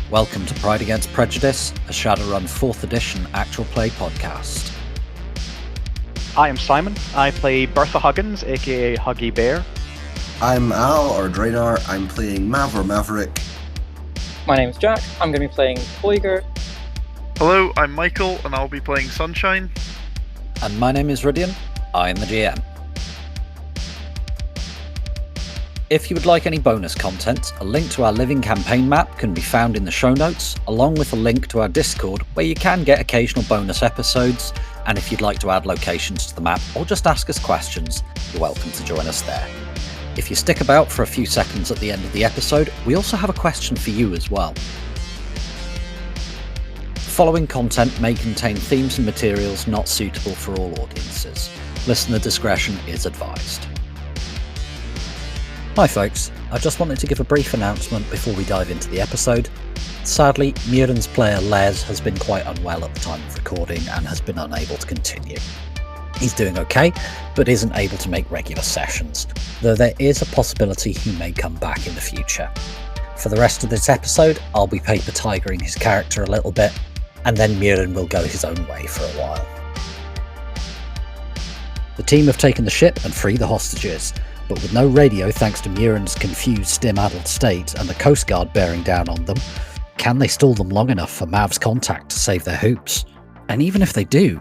Welcome to Pride Against Prejudice, a Shadowrun 4th edition actual play podcast. I am Simon. I play Bertha Huggins, aka Huggy Bear. I'm Al, or Draenor. I'm playing Mav or Maverick. My name's Jack. I'm going to be playing Toiger. Hello, I'm Michael, and I'll be playing Sunshine. And my name is Rhydian. I'm the GM. If you would like any bonus content, a link to our living campaign map can be found in the show notes, along with a link to our Discord, where you can get occasional bonus episodes, and if you'd like to add locations to the map or just ask us questions, you're welcome to join us there. If you stick about for a few seconds at the end of the episode, we also have a question for you as well. Following content may contain themes and materials not suitable for all audiences. Listener discretion is advised. Hi folks, I just wanted to give a brief announcement before we dive into the episode. Sadly, Muren's player Les has been quite unwell at the time of recording and has been unable to continue. He's doing okay, but isn't able to make regular sessions, though there is a possibility he may come back in the future. For the rest of this episode, I'll be paper tigering his character a little bit, and then Muren will go his own way for a while. The team have taken the ship and freed the hostages, but with no radio thanks to Muren's confused stim addled state and the Coast Guard bearing down on them, can they stall them long enough for Mav's contact to save their hoops? And even if they do,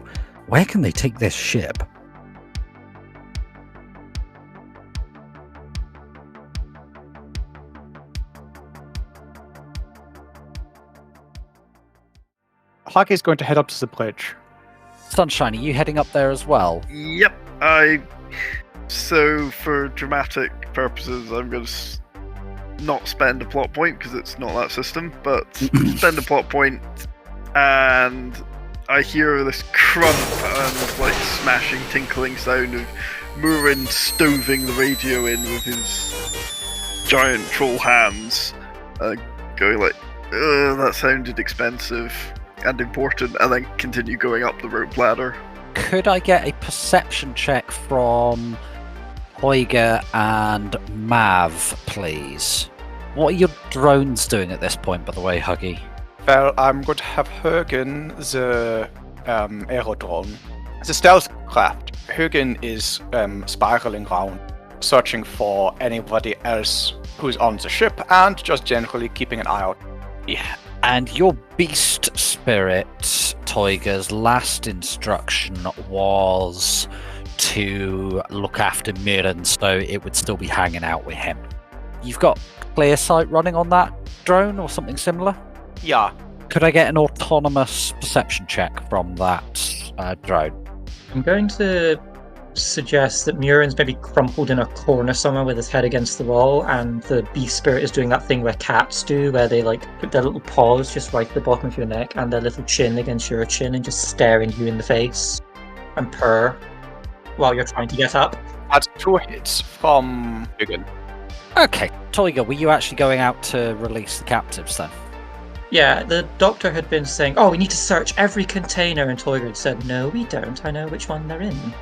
where can they take this ship? Huggy's going to head up to the bridge. Sunshine, are you heading up there as well? Yep, So, for dramatic purposes, I'm going to not spend a plot point, because it's not that system, but spend a plot point, and I hear this crump and, like, smashing, tinkling sound of Muren stoving the radio in with his giant troll hands, going like, that sounded expensive and important, and then continue going up the rope ladder. Could I get a perception check from Toiger and Mav, please? What are your drones doing at this point, by the way, Huggy? Well, I'm going to have Hugin, the aerodrone. The stealth craft. Hugin is spiraling around, searching for anybody else who's on the ship, and just generally keeping an eye out. Yeah. And your beast spirit, Toiger's last instruction was to look after Muren, so it would still be hanging out with him. You've got clear sight running on that drone or something similar? Yeah. Could I get an autonomous perception check from that drone? I'm going to suggest that Muren's maybe crumpled in a corner somewhere with his head against the wall, and the beast spirit is doing that thing where cats do, where they like put their little paws just right at the bottom of your neck and their little chin against your chin and just staring you in the face and purr while you're trying to get up. That's 2 hits from Hugin. Okay, Toiger, were you actually going out to release the captives then? Yeah, the doctor had been saying, oh, we need to search every container, and Toiger had said, no, we don't. I know which one they're in.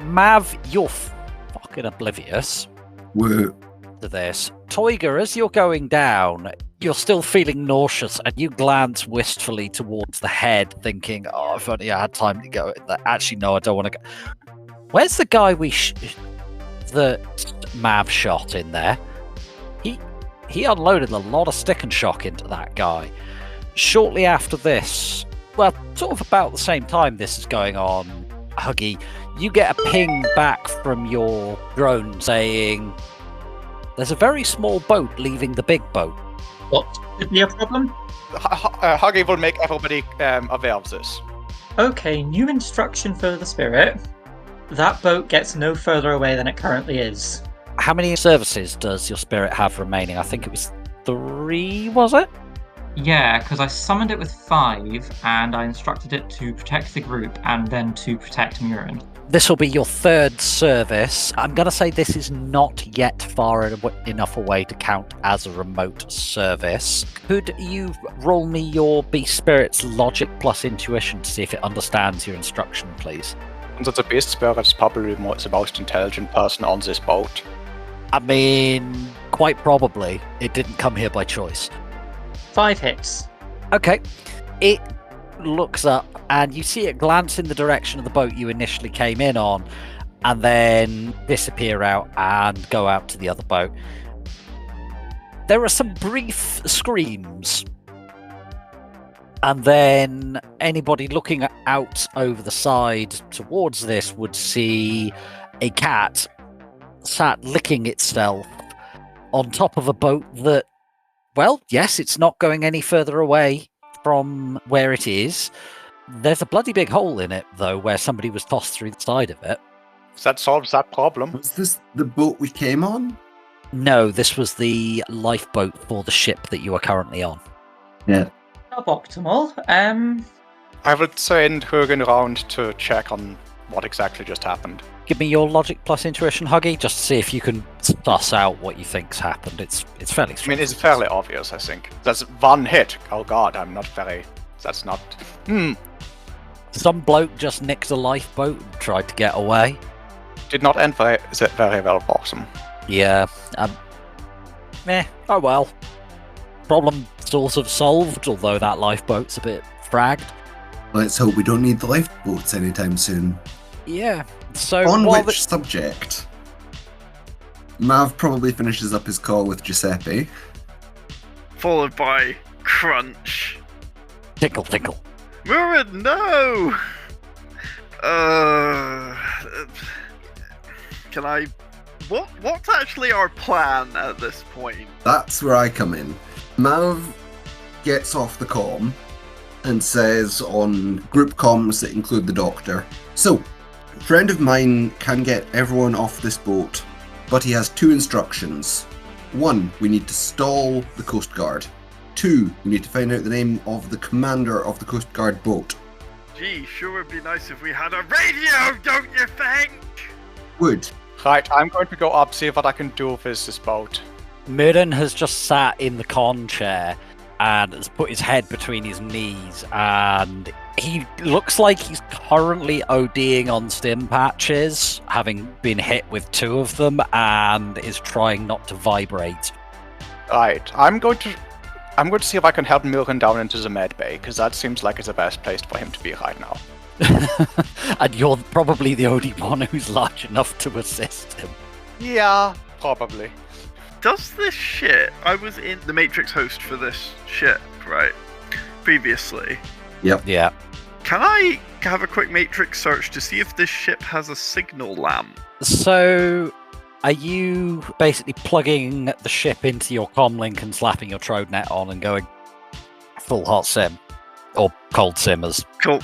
Mav, you're fucking oblivious Woo. to this. Toiger, as you're going down, you're still feeling nauseous, and you glance wistfully towards the head, thinking, oh, if only I had time to go. Actually, no, I don't want to go. Where's the guy that Mav shot in there? He unloaded a lot of stick and shock into that guy. Shortly after this, well, sort of about the same time this is going on, Huggy, you get a ping back from your drone saying there's a very small boat leaving the big boat. What could be a problem? Huggy will make everybody aware of this. Okay, new instruction for the spirit. That boat gets no further away than it currently is. How many services does your spirit have remaining? I think it was 3, was it? Yeah, because I summoned it with 5, and I instructed it to protect the group and then to protect Muren. This will be your 3rd service. I'm going to say this is not yet far enough away to count as a remote service. Could you roll me your beast spirit's logic plus intuition to see if it understands your instruction, please? So the beast spirit is probably the most intelligent person on this boat. I mean, quite probably. It didn't come here by choice. 5 hits. Okay. It looks up and you see it glance in the direction of the boat you initially came in on and then disappear out and go out to the other boat. There are some brief screams. And then anybody looking out over the side towards this would see a cat sat licking itself on top of a boat that, well, yes, it's not going any further away from where it is. There's a bloody big hole in it, though, where somebody was tossed through the side of it. That solves that problem. Was this the boat we came on? No, this was the lifeboat for the ship that you are currently on. Yeah. Suboptimal. I would send Hürgen around to check on what exactly just happened. Give me your logic plus intuition, Huggy, just to see if you can suss out what you think's happened. It's fairly I mean, it's fairly obvious, I think. That's one hit. Oh god, I'm not very... That's not... Some bloke just nicked a lifeboat and tried to get away. Did not end very well for them. Yeah. Oh well. Problem sort of solved, although that lifeboat's a bit fragged. Let's hope we don't need the lifeboats anytime soon. Yeah. So On while which subject? Mav probably finishes up his call with Giuseppe. Followed by Crunch. Tinkle, tinkle. Muren, no! Can I... What's actually our plan at this point? That's where I come in. Mav gets off the comm and says on group comms that include the doctor, "So, a friend of mine can get everyone off this boat, but he has 2 instructions. 1, we need to stall the Coast Guard. 2, we need to find out the name of the commander of the Coast Guard boat." Gee, sure would be nice if we had a radio, don't you think? Would. Right, I'm going to go up, see what I can do with this boat. Muren has just sat in the con chair and has put his head between his knees, and he looks like he's currently ODing on stim patches, having been hit with 2 of them, and is trying not to vibrate. Right, I'm going to see if I can help Muren down into the med bay, because that seems like it's the best place for him to be right now. And you're probably the only one who's large enough to assist him. Yeah, probably. Does this shit... I was in the Matrix host for this ship, right? Previously. Yep. Yeah. Can I have a quick Matrix search to see if this ship has a signal lamp? So, are you basically plugging the ship into your comlink and slapping your TrodeNet on and going full hot sim? Or cold sim as... Cool.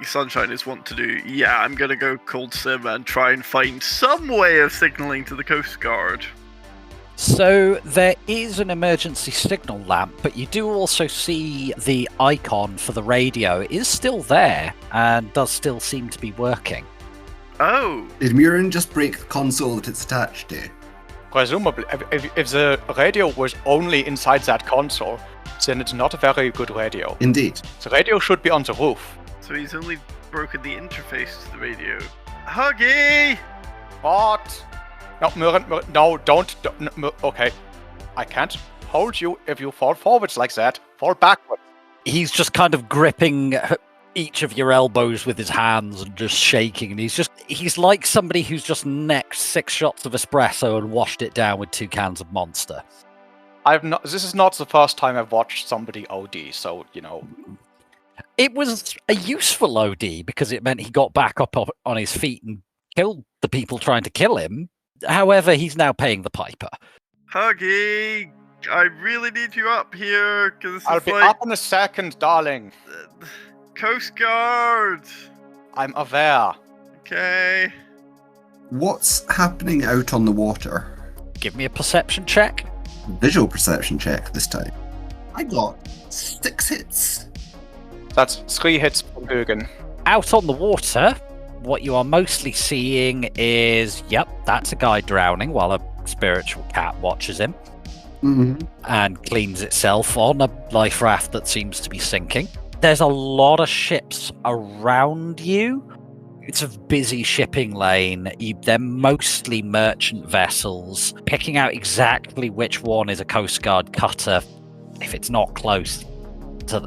Sunshine is want to do. Yeah, I'm gonna go cold sim and try and find some way of signaling to the Coast Guard. So there is an emergency signal lamp, but you do also see the icon for the radio. It is still there and does still seem to be working. Oh. Did Muren just break the console that it's attached to? Presumably, if the radio was only inside that console, then it's not a very good radio. Indeed. The radio should be on the roof. So he's only broken the interface to the radio. Huggy! What? No, Muren, no, don't. No, okay. I can't hold you if you fall forwards like that. Fall backwards. He's just kind of gripping each of your elbows with his hands and just shaking. And he's like somebody who's just necked 6 shots of espresso and washed it down with 2 cans of Monster. This is not the first time I've watched somebody OD, so, you know. It was a useful OD because it meant he got back up on his feet and killed the people trying to kill him. However, he's now paying the piper. Huggy, I really need you up here, because I'll be up in a second, darling. Coast Guard! I'm aware. Okay. What's happening out on the water? Give me a perception check. Visual perception check this time. I got 6 hits. That's 3 hits from Hürgen. Out on the water, what you are mostly seeing is, yep, that's a guy drowning while a spiritual cat watches him and cleans itself on a life raft that seems to be sinking. There's a lot of ships around you. It's a busy shipping lane. They're mostly merchant vessels. Picking out exactly which one is a Coast Guard cutter if it's not close to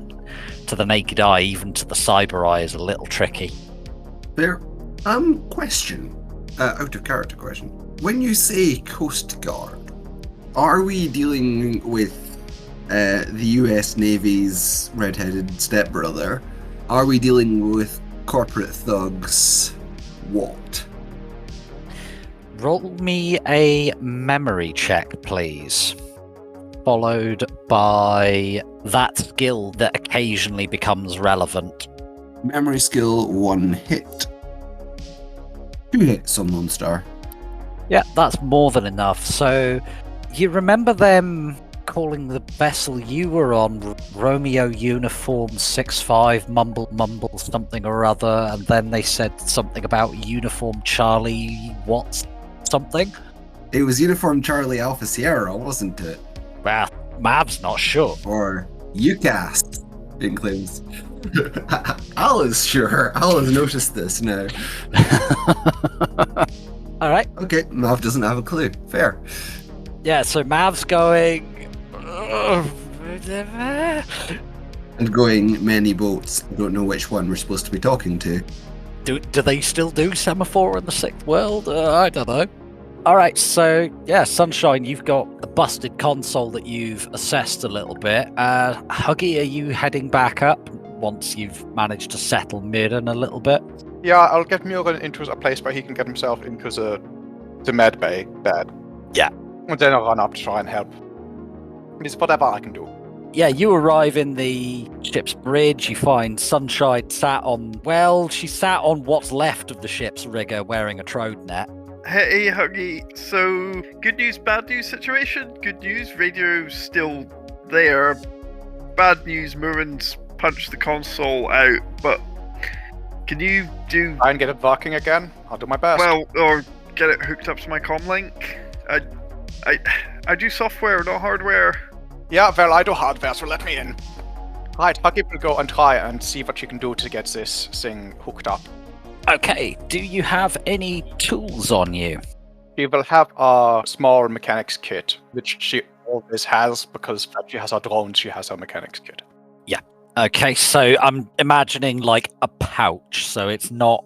the naked eye, even to the cyber eye, is a little tricky. Fair. Question. Out of character question. When you say Coast Guard, are we dealing with the US Navy's red-headed stepbrother? Are we dealing with corporate thugs? What? Roll me a memory check, please. Followed by that skill that occasionally becomes relevant. Memory skill 1 hit. 2 hits on Lone Star. Yeah, that's more than enough. So, you remember them calling the vessel you were on Romeo Uniform 65 mumble something or other, and then they said something about Uniform Charlie what something? It was Uniform Charlie Alpha Sierra, wasn't it? Well, Mav's not sure. Or UCAS, Inklings. Al is sure. Al has noticed this now. All right. Okay, Mav doesn't have a clue. Fair. Yeah, so Mav's going... And going many boats. I don't know which one we're supposed to be talking to. Do they still do semaphore in the Sixth World? I don't know. All right, so yeah, Sunshine, you've got a busted console that you've assessed a little bit. Huggy, are you heading back up once you've managed to settle Muren a little bit? Yeah, I'll get Muren into a place where he can get himself into the med bay bed. Yeah. And then I'll run up to try and help. It's whatever I can do. Yeah, you arrive in the ship's bridge, you find Sunshine sat on, well, she sat on what's left of the ship's rigger wearing a trode net. Hey, Huggy. So, good news, bad news situation. Good news, radio's still there. Bad news, Muren's punched the console out, but can you do... Try and get it working again? I'll do my best. Well, or get it hooked up to my comm link? I do software, not hardware. Yeah, well, I do hardware, so let me in. Right, Huggy will go and try and see what you can do to get this thing hooked up. Okay, do you have any tools on you? She will have a small mechanics kit, which she always has, because she has her drones, she has her mechanics kit. Yeah. Okay, so I'm imagining like a pouch, so it's not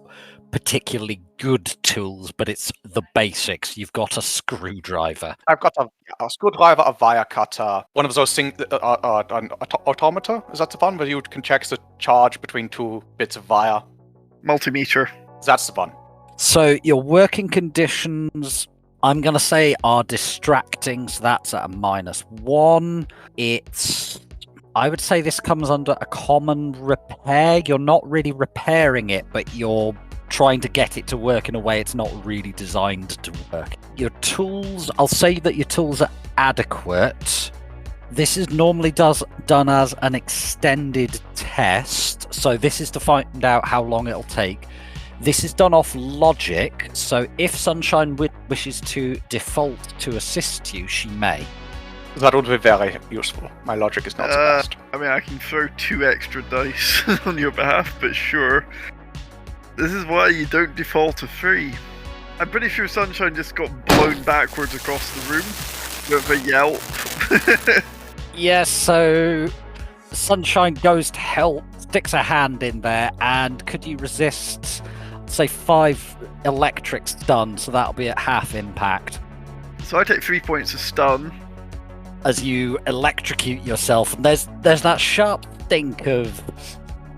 particularly good tools, but it's the basics. You've got a screwdriver. I've got a screwdriver, a wire cutter, one of those things, an autometer, is that the one where you can check the charge between two bits of wire? Multimeter. That's the one. So your working conditions, I'm going to say, are distracting, so that's at a -1. I would say this comes under a common repair. You're not really repairing it, but you're trying to get it to work in a way it's not really designed to work. Your tools, I'll say that your tools are adequate. This is normally done as an extended test, so this is to find out how long it'll take. This is done off logic, so if Sunshine wishes to default to assist you, she may. That would be very useful. My logic is not the best. I mean, I can throw 2 extra dice on your behalf, but sure. This is why you don't default to 3. I'm pretty sure Sunshine just got blown backwards across the room with a yelp. Yeah, so Sunshine goes to help, sticks a hand in there, and could you resist, say, 5 electric stun, so that'll be at half impact. So I take 3 points of stun. As you electrocute yourself, and there's that sharp think of,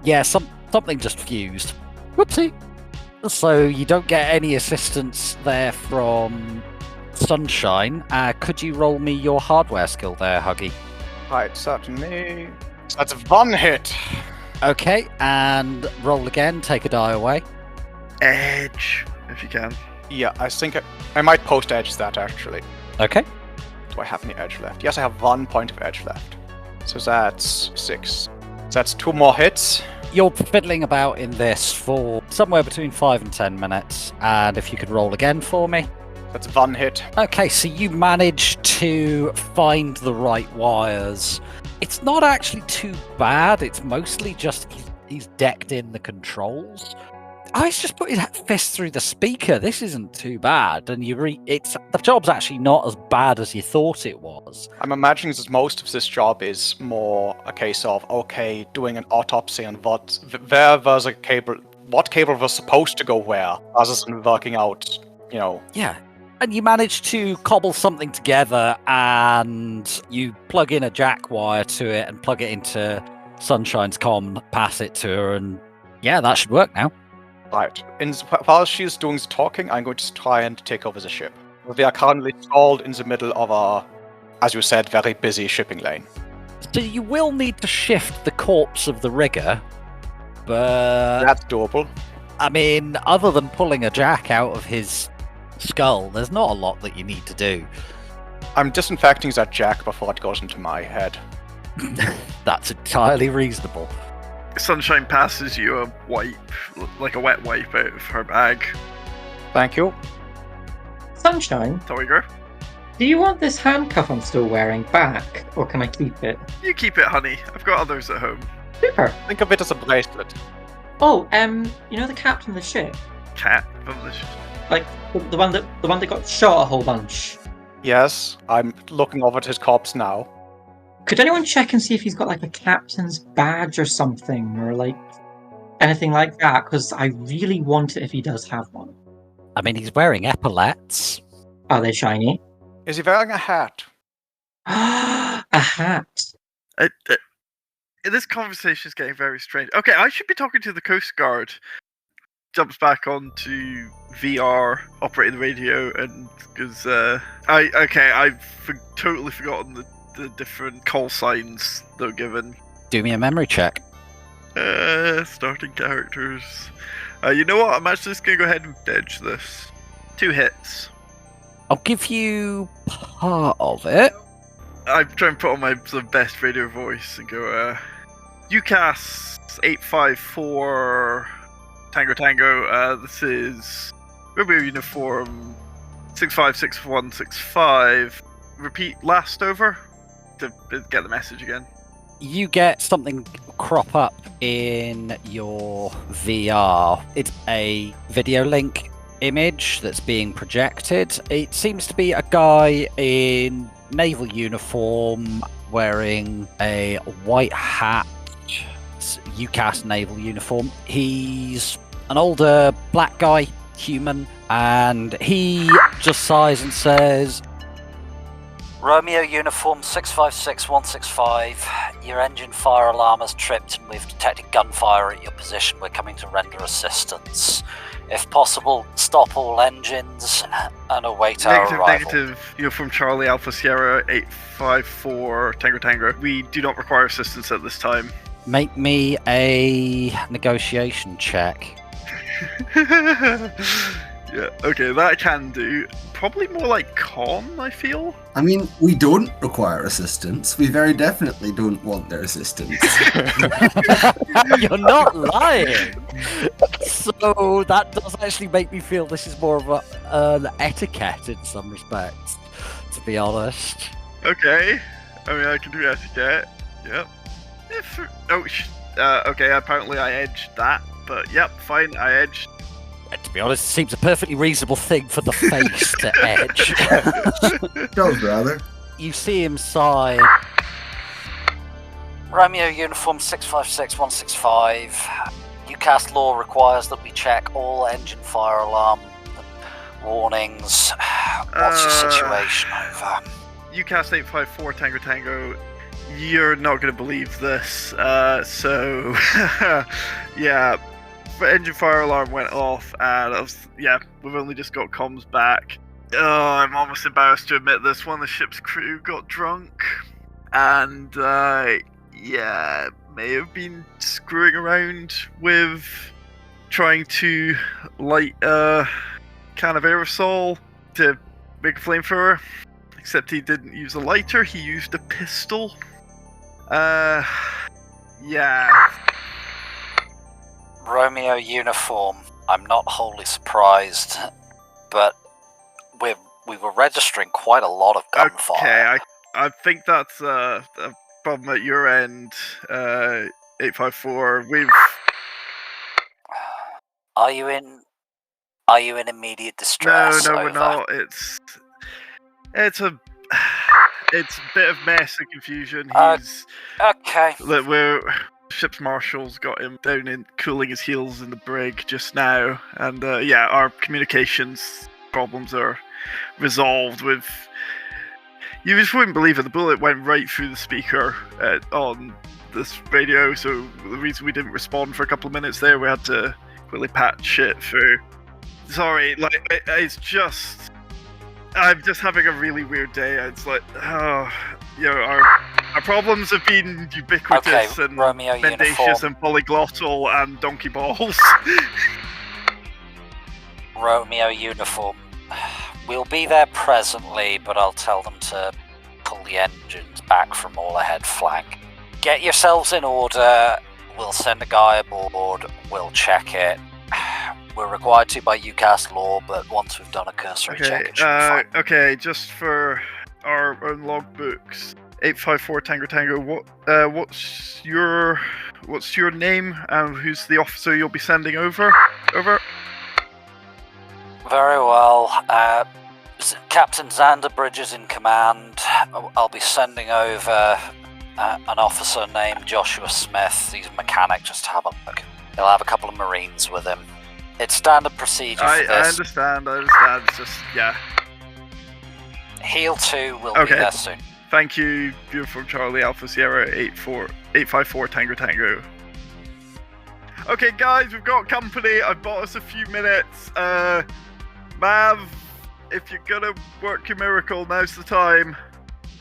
yeah, something just fused. Whoopsie. So you don't get any assistance there from Sunshine. Could you roll me your hardware skill there, Huggy? Right, certainly. So that's 1 hit. Okay, and roll again, take a die away. Edge, if you can. Yeah, I think I might post-edge that, actually. Okay. Do I have any edge left? Yes, I have 1 point of edge left. So that's 6. That's 2 more hits. You're fiddling about in this for somewhere between 5 and 10 minutes, and if you could roll again for me. That's 1 hit. Okay, so you manage to find the right wires. It's not actually too bad, it's mostly just he's decked in the controls. he's just put his fist through the speaker. This isn't too bad, and the job's actually not as bad as you thought it was. I'm imagining that most of this job is more a case of doing an autopsy on what cable was supposed to go where, rather than working out, Yeah. And you manage to cobble something together, and you plug in a jack wire to it and plug it into Sunshine's comm, pass it to her, and yeah, that should work now. Right. While she's doing the talking, I'm going to try and take over the ship. We are currently stalled in the middle of a, as you said, very busy shipping lane. So you will need to shift the corpse of the rigger, but That's doable. I mean, other than pulling a jack out of his skull, there's not a lot that you need to do. I'm disinfecting that jack before it goes into my head. That's entirely reasonable. Sunshine passes you a wipe, like a wet wipe out of her bag. Thank you. Sunshine, Tiger, do you want this handcuff I'm still wearing back, or can I keep it? you keep it, honey. I've got others at home. Super. Think of it as a bracelet. Oh, you know the captain of the ship, Cat from the like the one that got shot a whole bunch. Yes, I'm looking over at his corpse now. Could anyone check and see if he's got like a captain's badge or something, or like anything like that? Because I really want it if he does have one. I mean, he's wearing epaulets. Are they shiny? Is he wearing a hat? A hat. This conversation is getting very strange. Okay, I should be talking to the Coast Guard. Jumps back onto VR, operating the radio, and because I've totally forgotten the different call signs that were given. Do me a memory check. Starting characters. You know what? I'm actually just gonna go ahead and edge this. 2 hits. I'll give you part of it. I try and put on my sort of best radio voice and go, UCAS 854 Tango Tango, this is Romeo Uniform 656165. Repeat last over to get the message again. You get something crop up in your VR. It's a video link image that's being projected. It seems to be a guy in naval uniform wearing a white hat, UCAS naval uniform. He's an older black guy, human, and he just sighs and says, Romeo Uniform 656165, your engine fire alarm has tripped and we've detected gunfire at your position. We're coming to render assistance. If possible, stop all engines and await our arrival. Negative. You're from Charlie Alpha Sierra 854 Tango Tango. We do not require assistance at this time. Make me a negotiation check. Yeah, okay, that I can do. Probably more like con, I feel. I mean, we don't require assistance. We very definitely don't want their assistance. You're not lying. So that does actually make me feel this is more of an etiquette in some respects, to be honest. Okay. I mean, I can do etiquette. Yep. Okay, apparently I edged that, but yep, fine, I edged. And to be honest, it seems a perfectly reasonable thing for the face to edge. Does rather. You see him sigh. Romeo Uniform 656165. UCAS law requires that we check all engine fire alarm warnings. What's your situation? Over. UCAS 854 Tango Tango. You're not going to believe this. Yeah. The engine fire alarm went off, and we've only just got comms back. Oh, I'm almost embarrassed to admit this. One of the ship's crew got drunk, and may have been screwing around with trying to light a can of aerosol to make a flamethrower. Except he didn't use a lighter; he used a pistol. Yeah. Romeo Uniform, I'm not wholly surprised, but we were registering quite a lot of gunfire. Okay, I think that's a problem at your end, 854. Are you in immediate distress? No, we're Over. not. It's a bit of mess and confusion. He's Okay. ship's marshal's got him down in cooling his heels in the brig just now, and our communications problems are resolved with. You just wouldn't believe it. The bullet went right through the speaker on this radio, so the reason we didn't respond for a couple of minutes there, we had to quickly patch it through. Sorry, it's just... I'm just having a really weird day. It's like, our problems have been ubiquitous and Romeo mendacious uniform. and polyglottal and donkey balls. Romeo uniform. We'll be there presently, but I'll tell them to pull the engines back from all ahead flank. Get yourselves in order. We'll send a guy aboard. We'll check it. We're required to by UCAS law, but once we've done a cursory check, it should be fine. Okay, just for our own logbooks. 854 Tango Tango. What's your name and who's the officer you'll be sending over? Over. Very well. Captain Xander Bridges in command. I'll be sending over an officer named Joshua Smith. He's a mechanic, just to have a look. He'll have a couple of Marines with him. It's standard procedure for this. I understand. It's just, yeah. Heel 2 will Okay. be there soon. Thank you, beautiful Charlie Alpha Sierra 854 Tango Tango. Okay, guys, we've got company. I've bought us a few minutes. Mav, if you're gonna work your miracle, now's the time.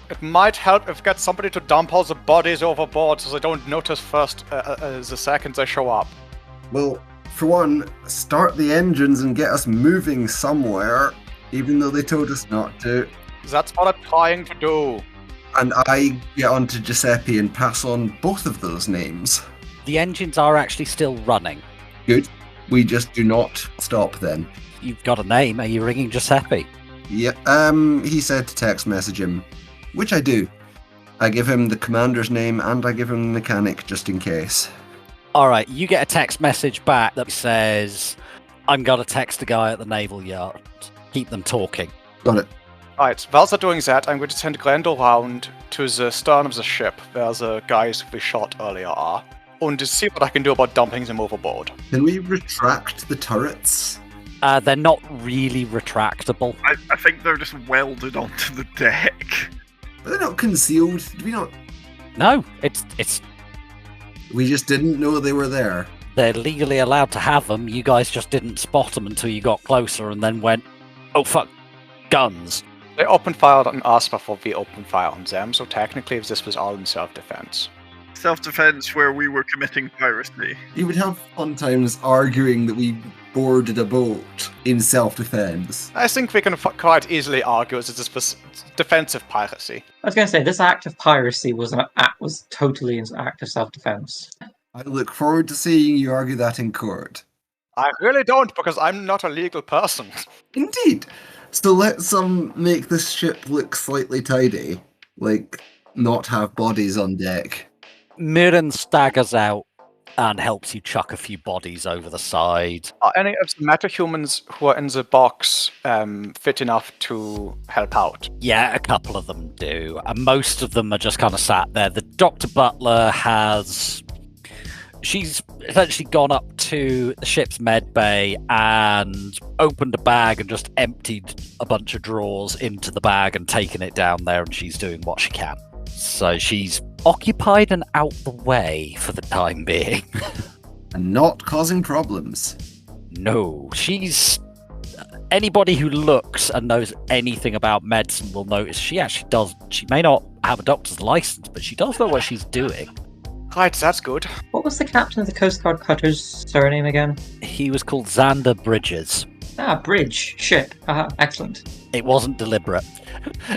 It might help if we get somebody to dump all the bodies overboard so they don't notice first the second they show up. Well, for one, start the engines and get us moving somewhere, even though they told us not to. That's what I'm trying to do. And I get onto Giuseppe and pass on both of those names. The engines are actually still running. Good. We just do not stop then. You've got a name. Are you ringing Giuseppe? Yeah, he said to text message him, which I do. I give him the commander's name and I give him the mechanic just in case. Alright, you get a text message back that says, I'm gonna text the guy at the naval yard. Keep them talking. Got it. Right, while they're doing that, I'm going to send Grendel round to the stern of the ship where the guys we shot earlier are, and to see what I can do about dumping them overboard. Can we retract the turrets? They're not really retractable. I think they're just welded onto the deck. Are they not concealed? Did we not? No, it's We just didn't know they were there. they're legally allowed to have them. You guys just didn't spot them until you got closer and then went, oh fuck, guns. They opened fire on us before we opened fire on them, so technically this was all in self-defense. Self-defense where we were committing piracy. You would have fun times arguing that we boarded a boat in self-defense. I think we can quite easily argue that this was defensive piracy. I was going to say, this act of piracy was totally an act of self-defense. I look forward to seeing you argue that in court. I really don't, because I'm not a legal person. Indeed. So let's make this ship look slightly tidy. Like, not have bodies on deck. Muren staggers out and helps you chuck a few bodies over the side. Are any of the metahumans who are in the box fit enough to help out? Yeah, a couple of them do. And most of them are just kind of sat there. The Dr. Butler she's essentially gone up to the ship's med bay and opened a bag and just emptied a bunch of drawers into the bag and taken it down there, and she's doing what she can. So she's occupied and out the way for the time being. And not causing problems. No, she's... Anybody who looks and knows anything about medicine will notice she actually does... She may not have a doctor's license, but she does know what she's doing. Right, that's good. What was the captain of the Coast Guard cutter's surname again? He was called Xander Bridges. Ah, bridge. Ship. Excellent. It wasn't deliberate.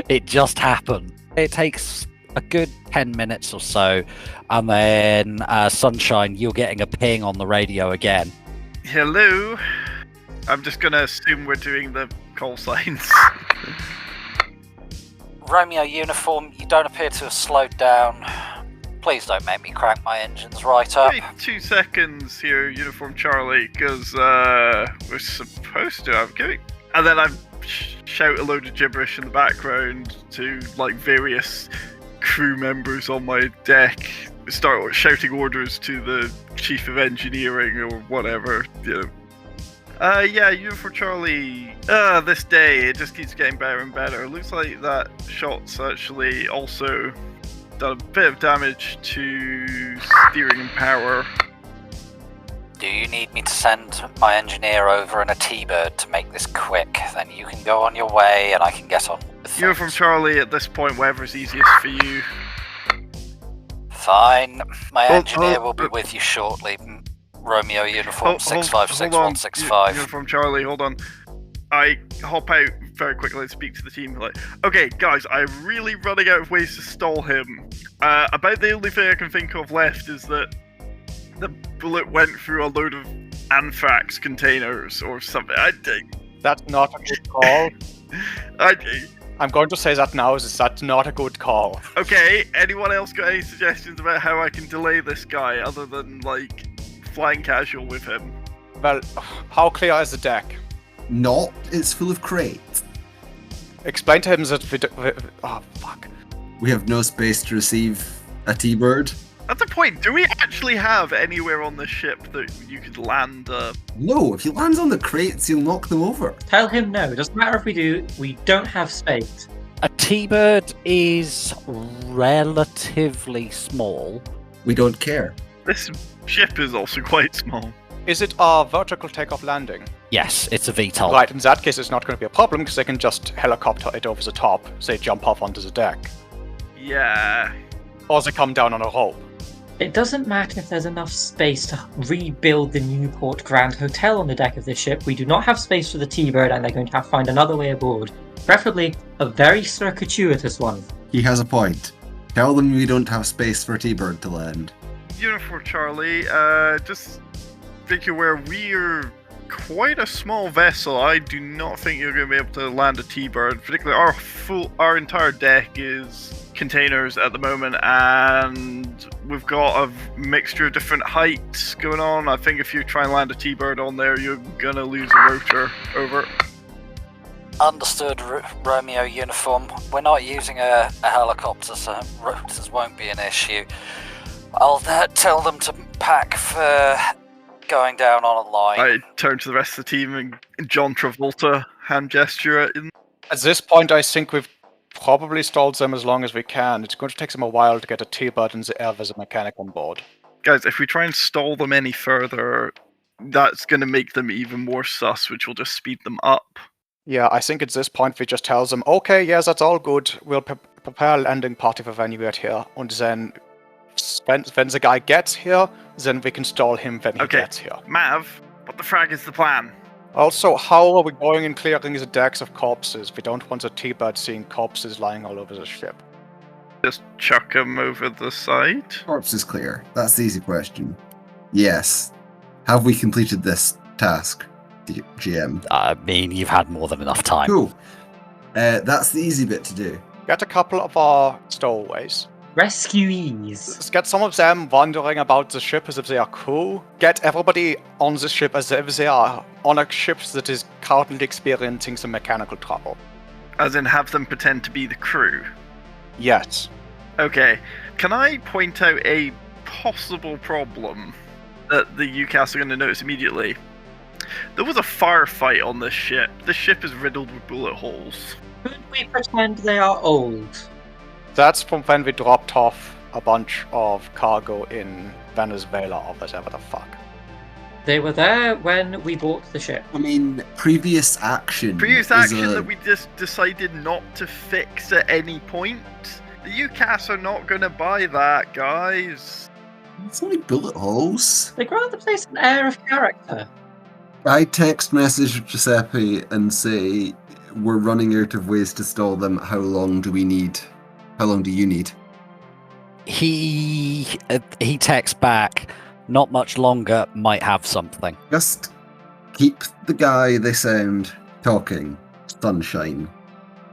It just happened. It takes a good 10 minutes or so, and then Sunshine, you're getting a ping on the radio again. Hello? I'm just gonna assume we're doing the call signs. Romeo uniform, you don't appear to have slowed down. Please don't make me crank my engines right up. Wait 2 seconds here, Uniform Charlie, because we're supposed to have going. And then I shout a load of gibberish in the background to like various crew members on my deck. Start shouting orders to the chief of engineering or whatever. Yeah, Uniform Charlie. This day it just keeps getting better and better. Looks like that shot's actually also done a bit of damage to steering and power. Do you need me to send my engineer over in a T-bird to make this quick? Then you can go on your way and I can get on with things. Uniform Charlie, at this point, whatever's easiest for you. Fine. My engineer will be with you shortly. Romeo Uniform 656165. Uniform Charlie, hold on. I hop out very quickly and speak to the team. Like, okay, guys, I'm really running out of ways to stall him. About the only thing I can think of left is that the bullet went through a load of anthrax containers or something. That's not a good call. I'm going to say that now. That's not a good call. Okay, anyone else got any suggestions about how I can delay this guy other than, like, flying casual with him? Well, how clear is the deck? Not. It's full of crates. Explain to him that oh, fuck. We have no space to receive a T-bird. At the point, do we actually have anywhere on the ship that you could land No, if he lands on the crates, you'll knock them over. Tell him no. It doesn't matter if we do. We don't have space. A T-bird is relatively small. We don't care. This ship is also quite small. Is it a vertical takeoff landing? Yes, it's a VTOL. Right, in that case it's not going to be a problem because they can just helicopter it over the top, so they jump off onto the deck. Yeah. Or they come down on a rope. It doesn't matter if there's enough space to rebuild the Newport Grand Hotel on the deck of this ship. We do not have space for the T-bird and they're going to have to find another way aboard. Preferably a very circuitous one. He has a point. Tell them we don't have space for a T-bird to land. Uniform Charlie, just think you're aware we're quite a small vessel. I do not think you're going to be able to land a T-bird. Particularly our entire deck is containers at the moment, and we've got a mixture of different heights going on. I think if you try and land a T-bird on there, you're gonna lose a rotor. Over. Understood, Romeo Uniform. We're not using a helicopter, so rotors won't be an issue. I'll tell them to pack for going down on a line. I turn to the rest of the team and John Travolta hand gesture it in. At this point, I think we've probably stalled them as long as we can. It's going to take them a while to get a T-bird in the air with a mechanic on board. Guys, if we try and stall them any further, that's going to make them even more sus, which will just speed them up. Yeah, I think at this point we just tell them, okay, yes, that's all good. We'll prepare a landing party for when you get here. And then when the guy gets here, then we can stall him when he gets here. Mav, what the frag is the plan? Also, how are we going and clearing the decks of corpses? We don't want the T-bird seeing corpses lying all over the ship. Just chuck them over the side? Corpse is clear. That's the easy question. Yes. Have we completed this task, GM? I mean, you've had more than enough time. Cool. That's the easy bit to do. Get a couple of our stowaways. Rescuees. Let's get some of them wandering about the ship as if they are cool. Get everybody on the ship as if they are on a ship that is currently experiencing some mechanical trouble. As in have them pretend to be the crew? Yes. Okay. Can I point out a possible problem that the UCAS are going to notice immediately? There was a firefight on this ship. This ship is riddled with bullet holes. Could we pretend they are old? That's from when we dropped off a bunch of cargo in Venezuela or whatever the fuck. They were there when we bought the ship. I mean, previous action. That we just decided not to fix at any point. The UCAS are not going to buy that, guys. It's only bullet holes. They grant the place an air of character. I text message Giuseppe and say, we're running out of ways to stall them. How long do we need? How long do you need? He texts back, not much longer, might have something. Just keep the guy they send talking. Sunshine.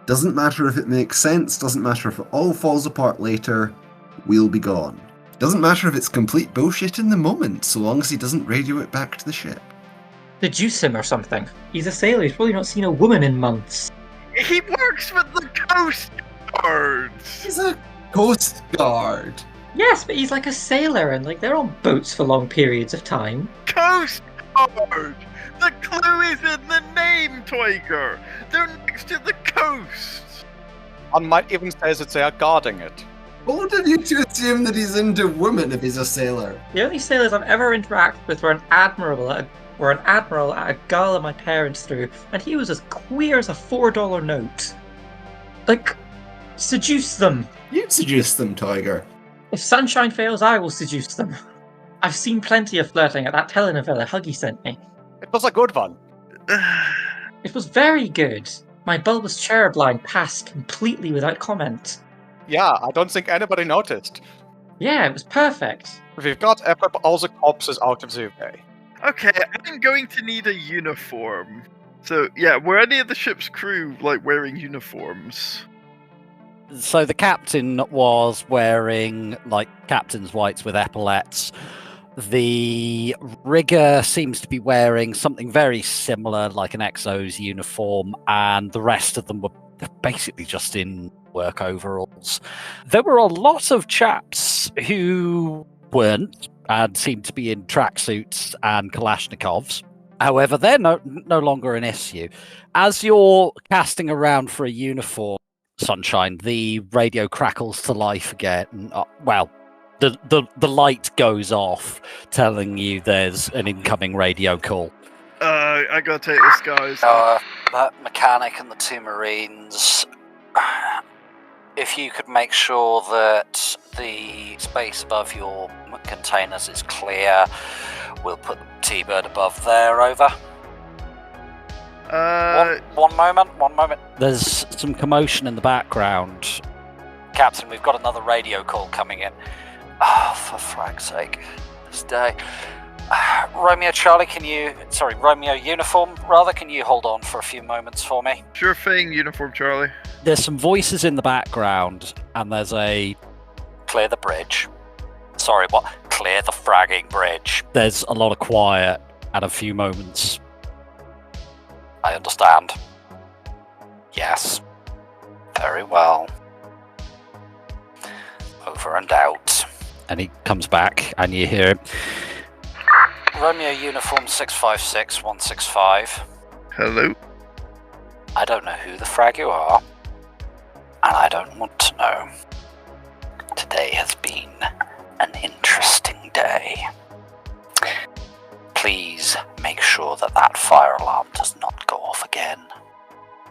Doesn't matter if it makes sense, doesn't matter if it all falls apart later, we'll be gone. Doesn't matter if it's complete bullshit in the moment, so long as he doesn't radio it back to the ship. Seduce him or something. He's a sailor. He's probably not seen a woman in months. He works with the Coast Guards! He's a Coast Guard. Yes, but he's like a sailor, and like they're on boats for long periods of time. Coast Guard! The clue is in the name, Toiger! They're next to the coast! One might even say that they are guarding it. Bold of you to assume that he's into women if he's a sailor. The only sailors I've ever interacted with were an admiral at a gala my parents threw, and he was as queer as a $4 note. Like, seduce them. You seduce them, Tiger. If sunshine fails, I will seduce them. I've seen plenty of flirting at that telenovela Huggy sent me. It was a good one. It was very good. My bulbous cherub line passed completely without comment. Yeah, I don't think anybody noticed. Yeah, it was perfect. We've got all the corpses out of the way. Okay, I'm going to need a uniform. So, yeah, were any of the ship's crew, like, wearing uniforms? So the captain was wearing, like, captain's whites with epaulets. The rigger seems to be wearing something very similar, like an XO's uniform, and the rest of them were basically just in work overalls. There were a lot of chaps who weren't and seemed to be in tracksuits and Kalashnikovs. However, they're no longer an issue. As you're casting around for a uniform, Sunshine, the radio crackles to life again. The light goes off, telling you there's an incoming radio call. I gotta take this, guys. That mechanic and the two Marines, if you could make sure that the space above your containers is clear, we'll put the T-bird above there, over. One moment. There's some commotion in the background. Captain, we've got another radio call coming in. Oh, for frag's sake. This day. Romeo Uniform, can you hold on for a few moments for me? Sure thing, Uniform Charlie. There's some voices in the background, and there's a... Clear the bridge. Sorry, what? Clear the fragging bridge. There's a lot of quiet and a few moments. I understand. Yes. Very well. Over and out. And he comes back, and you hear him. Romeo Uniform 656165. Hello? I don't know who the frag you are, and I don't want to know. Today has been an interesting day. Please make sure that fire alarm does not go off again.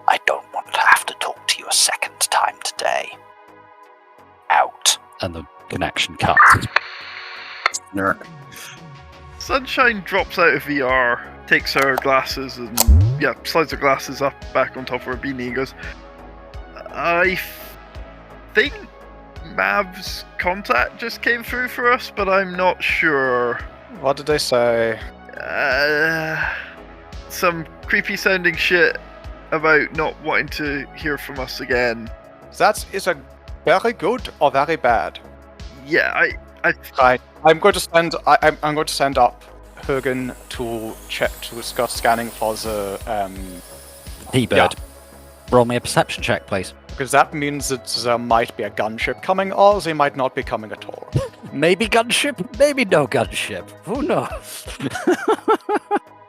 I don't want to have to talk to you a second time today. Out. And the connection cuts. Nerk. Sunshine drops out of VR, takes her glasses and, slides her glasses up back on top of her beanie and goes, I think Mav's contact just came through for us, but I'm not sure. What did they say? Some creepy sounding shit about not wanting to hear from us again. That is a very good or very bad. Yeah, Right. I'm going to send up Hugin to start scanning for the T-bird. Yeah. Roll me a perception check, please. Because that means that there might be a gunship coming, or they might not be coming at all. Maybe gunship, maybe no gunship. Who knows?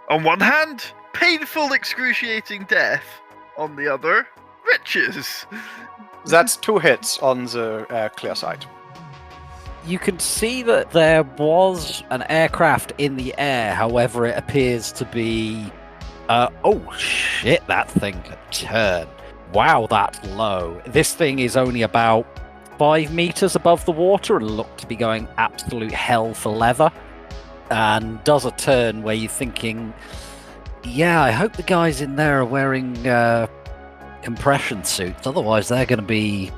On one hand, painful, excruciating death. On the other, riches. That's 2 hits on the clear side. You can see that there was an aircraft in the air, however, it appears to be... oh shit, that thing can turn. Wow, that's low. This thing is only about 5 meters above the water and looked to be going absolute hell for leather. And does a turn where you're thinking, yeah, I hope the guys in there are wearing compression suits, otherwise they're going to be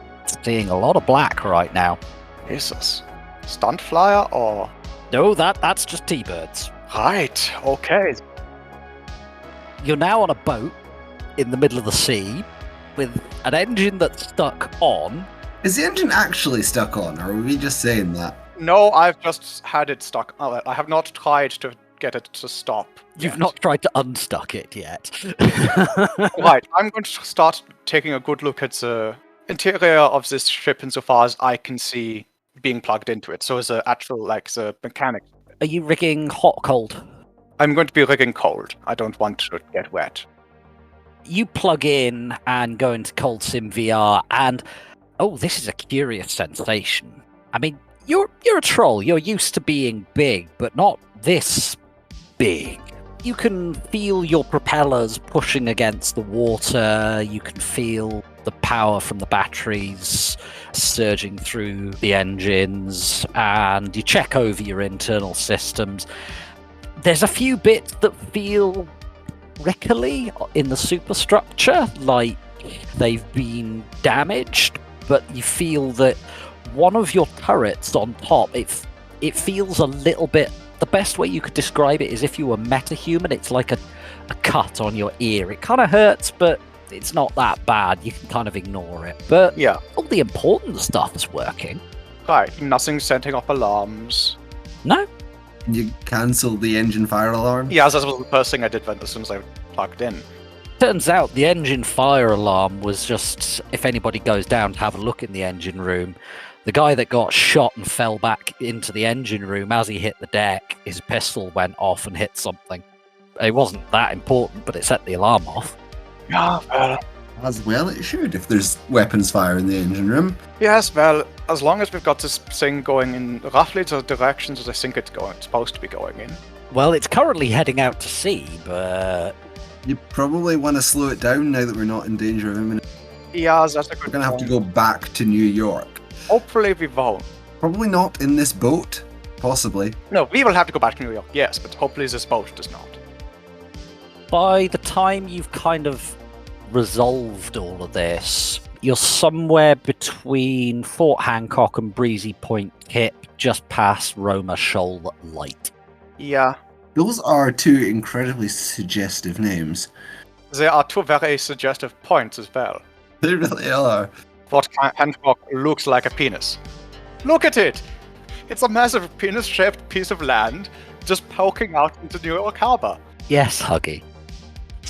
seeing a lot of black right now. Jesus. Stunt flyer or... No, that's just T-birds. Right, okay. You're now on a boat in the middle of the sea with an engine that's stuck on. Is the engine actually stuck on, or are we just saying that? No, I've just had it stuck. I have not tried to get it to stop. You've yet. not tried to unstuck it yet. Right, I'm going to start taking a good look at the interior of this ship insofar as I can see being plugged into it. So the actual, the mechanics. Are you rigging hot or cold? I'm going to be rigging cold. I don't want to get wet. You plug in and go into Cold Sim VR, and this is a curious sensation. I mean, you're a troll. You're used to being big, but not this big. You can feel your propellers pushing against the water. You can feel the power from the batteries surging through the engines, and you check over your internal systems. There's a few bits that feel rickly in the superstructure, like they've been damaged, but you feel that one of your turrets on top, it feels a little bit. The best way you could describe it is if you were metahuman. It's like a cut on your ear. It kind of hurts, but it's not that bad. You can kind of ignore it. But Yeah. all the important stuff is working. Right, nothing setting off alarms. No? You cancel the engine fire alarm? Yeah, that was the first thing I did as soon as I plugged in. Turns out the engine fire alarm was just, if anybody goes down to have a look in the engine room, the guy that got shot and fell back into the engine room, as he hit the deck, his pistol went off and hit something. It wasn't that important, but it set the alarm off. Yeah, well. As well it should, if there's weapons fire in the engine room. Yes, well, as long as we've got this thing going in roughly the directions that I think it's supposed to be going in. Well, it's currently heading out to sea, but You probably want to slow it down now that we're not in danger of imminent. Yeah, that's a good We're going to have to point. go back to New York. Hopefully we won't. Probably not in this boat. Possibly. No, we will have to go back to New York, yes, but hopefully this boat does not. by the time you've kind of resolved all of this, you're somewhere between Fort Hancock and Breezy Point Tip, just past Roma Shoal Light. Yeah, Those are two incredibly suggestive names. there are two very suggestive points as well. They really are. Fort Hancock looks like a penis. Look at it! It's a massive penis-shaped piece of land just poking out into New York Harbor. Yes, Huggy.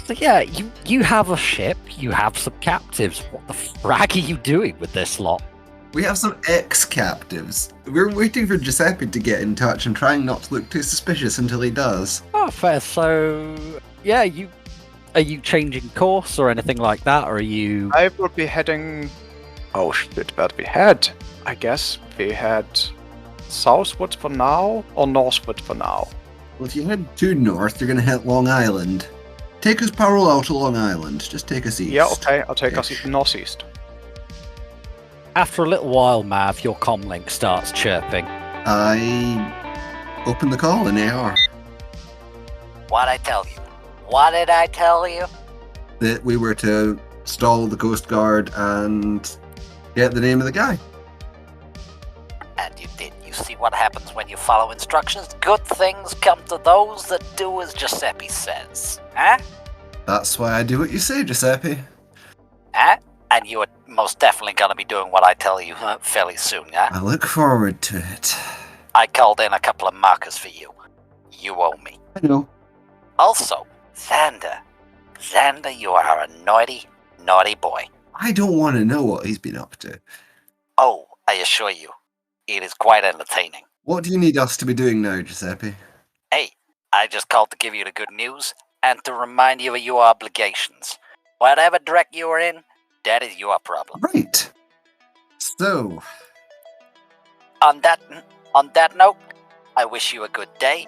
So yeah, you have a ship, you have some captives. What the frag are you doing with this lot? We have some ex-captives. We're waiting for Giuseppe to get in touch and trying not to look too suspicious until he does. Oh, fair. So, yeah, are you changing course or anything like that, or are you? I will be heading... Oh shit, where do we head? I guess we head southward for now, or northward for now. Well, if you head due north, you're going to hit Long Island. Take us parallel to Long Island. Just take us east. Yeah, okay, I'll take us northeast. After a little while, Mav, your comlink starts chirping. I open the call in AR. What'd I tell you? What did I tell you? That we were to stall the Coast Guard and get the name of the guy. And you did. You see what happens when you follow instructions? Good things come to those that do as Giuseppe says. Huh? That's why I do what you say, Giuseppe. Huh? And you are most definitely going to be doing what I tell you fairly soon, yeah? I look forward to it. I called in a couple of markers for you. You owe me. I know. Also, Xander. Xander, you are a naughty, naughty boy. I don't want to know what he's been up to. Oh, I assure you, it is quite entertaining. What do you need us to be doing now, Giuseppe? Hey, I just called to give you the good news and to remind you of your obligations. Whatever direct you are in, that is your problem. Right. So, On that note, I wish you a good day.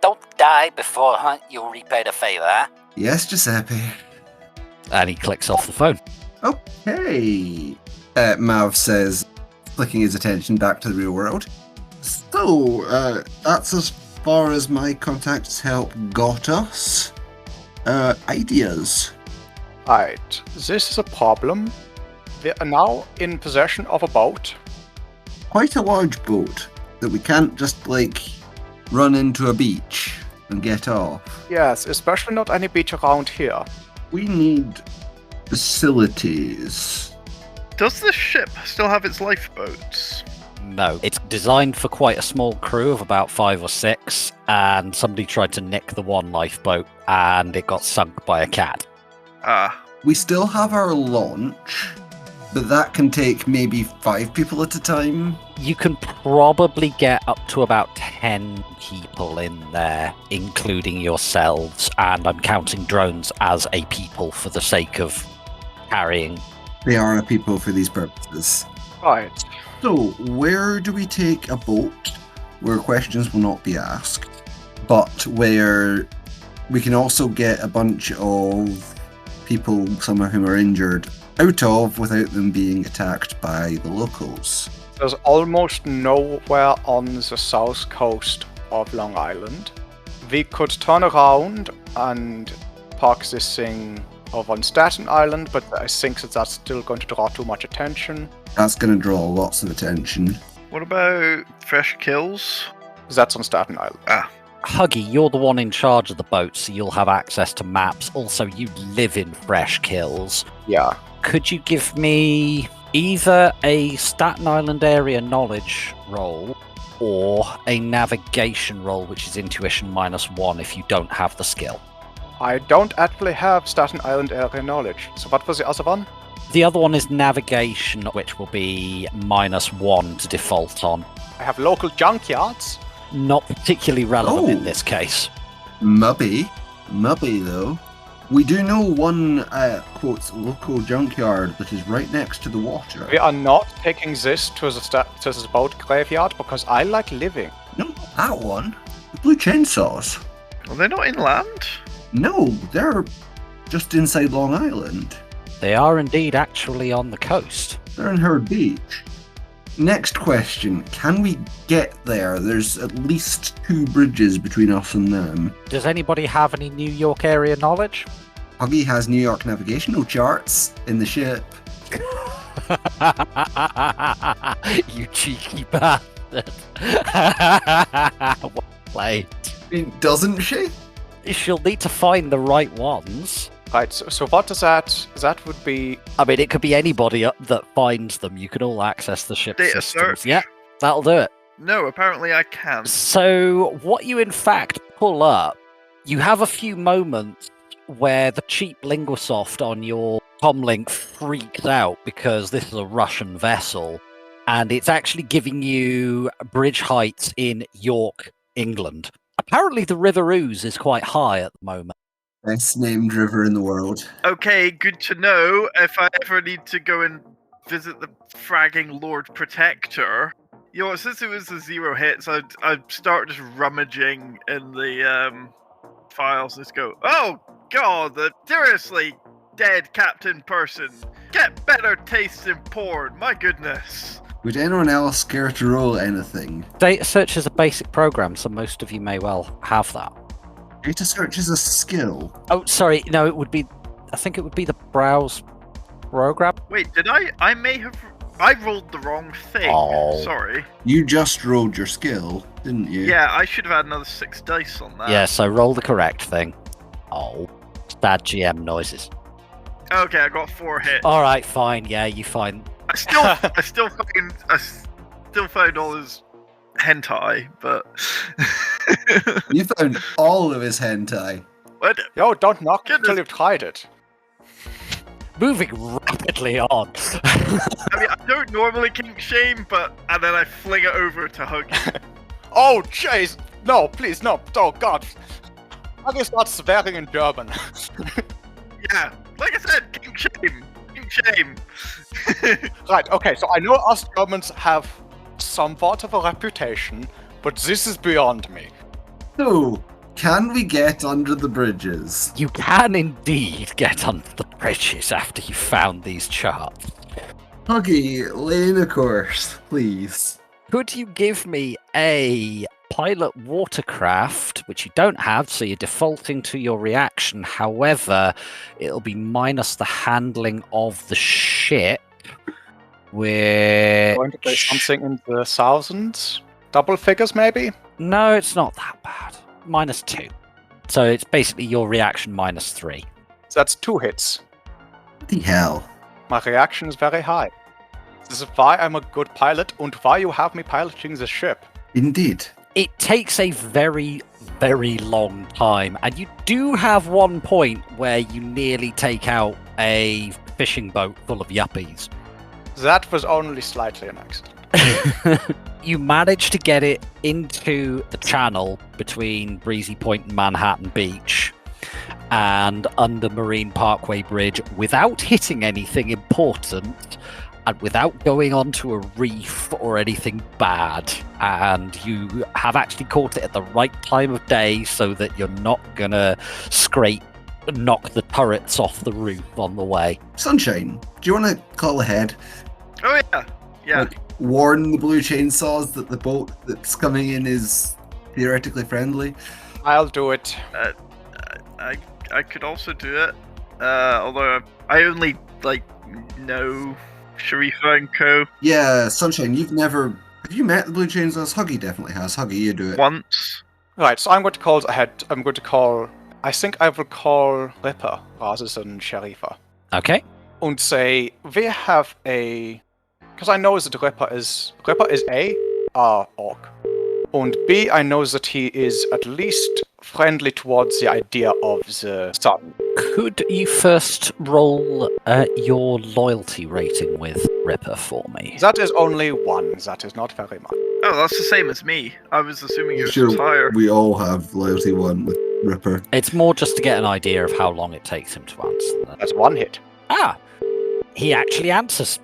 Don't die before you repay the favor, huh? yes, Giuseppe. And he clicks off the phone. Okay. Mav says, flicking his attention back to the real world. So, that's as far as my contacts help got us. Ideas. Right, this is a problem. We are now in possession of a boat. Quite a large boat that we can't just, run into a beach and get off. Yes, especially not any beach around here. We need facilities. Does this ship still have its lifeboats? No, it's designed for quite a small crew of about 5 or 6, and somebody tried to nick the one lifeboat, and it got sunk by a cat. We still have our launch, but that can take maybe 5 people at a time. You can probably get up to about 10 people in there, including yourselves, and I'm counting drones as a people for the sake of carrying. They are a people for these purposes. Right. So, where do we take a boat where questions will not be asked, but where we can also get a bunch of people, some of whom are injured, out of without them being attacked by the locals? There's almost nowhere on the south coast of Long Island. We could turn around and park this thing over on Staten Island, but I think that's still going to draw too much attention. That's going to draw lots of attention. What about Fresh Kills? That's on Staten Island. Huggy, you're the one in charge of the boat, so you'll have access to maps. Also, you live in Fresh Kills. Yeah. Could you give me either a Staten Island area knowledge roll or a navigation roll, which is intuition -1 if you don't have the skill? I don't actually have Staten Island area knowledge. So what was the other one? The other one is navigation, which will be -1 to default on. I have local junkyards. Not particularly relevant in Oh. this case. Maybe though. We do know one, quotes, local junkyard that is right next to the water. We are not taking this to the boat graveyard because I like living. No, that one. The blue chainsaws. Are they not inland? No, they're just inside Long Island. They are indeed actually on the coast. They're in Herd Beach. Next question. Can we get there? There's at least 2 bridges between us and them. Does anybody have any New York area knowledge? Huggy has New York navigational charts in the ship. You cheeky bastard. Well played. Doesn't she? She'll need to find the right ones. Right, so what does that... That would be... I mean, it could be anybody that finds them. You can all access the ship Data systems. search? Yeah, that'll do it. No, apparently I can. So, what you in fact pull up, you have a few moments where the cheap Linguasoft on your comlink freaks out because this is a Russian vessel, and it's actually giving you bridge heights in York, England. Apparently, the River Ouse is quite high at the moment. Best named river in the world. Okay, good to know. If I ever need to go and visit the fragging Lord Protector, you know, since it was the 0 hits, I'd start just rummaging in the files and just go, oh god, the seriously dead captain person. Get better taste in porn, my goodness. Would anyone else care to roll anything? Data search is a basic program, so most of you may well have that. Data search is a skill. Oh, sorry, no, it would be... I think it would be the browse program. Wait, did I may have... I rolled the wrong thing. Oh. Sorry. You just rolled your skill, didn't you? Yeah, I should have had another 6 dice on that. Yeah, so roll the correct thing. Oh, bad GM noises. Okay, I got 4 hits. All right, fine. Yeah, you find. I still find all his hentai, but You found all of his hentai. what? Yo, don't knock it until you've tried it. Moving rapidly on. I mean, I don't normally kink shame, and then I fling it over to Huggy. Oh, jeez! No, please, no! Oh, God! Huggy starts swearing in German. Yeah, like I said, kink shame. Kink shame. Right, okay, so I know us Germans have somewhat of a reputation, but this is beyond me. So, can we get under the bridges? You can indeed get under the bridges after you found these charts. Huggy, lay in a course, please. Could you give me a pilot watercraft, which you don't have, so you're defaulting to your reaction. However, it'll be minus the handling of the ship. Which... Going to play something in the thousands? Double figures, maybe? No, it's not that bad. -2. So it's basically your reaction -3. That's 2 hits. What the hell? My reaction is very high. This is why I'm a good pilot and why you have me piloting the ship. Indeed. It takes a very, very long time, and you do have one point where you nearly take out a fishing boat full of yuppies. That was only slightly an accident. You manage to get it into the channel between Breezy Point and Manhattan Beach and under Marine Parkway Bridge without hitting anything important and without going onto a reef or anything bad. And you have actually caught it at the right time of day so that you're not gonna knock the turrets off the roof on the way. Sunshine, do you want to call ahead? Oh yeah. Like, warn the blue chainsaws that the boat that's coming in is theoretically friendly? I'll do it. I could also do it. Although I only know Sharifa and Co. Yeah, Sunshine, have you met the blue chainsaws? Huggy definitely has. Huggy, you do it. once. Right, so I'm going to call ahead. I think I will call Ripper rather than Sharifa. Okay. And say, we have because I know that Ripper is A, orc. And B, I know that he is at least friendly towards the idea of the sun. Could you first roll your loyalty rating with Ripper for me? That is only 1, that is not very much. Oh, that's the same as me. I was assuming yours Sure, was higher. we all have loyalty 1 with Ripper. It's more just to get an idea of how long it takes him to answer. That's 1 hit. Ah! He actually answers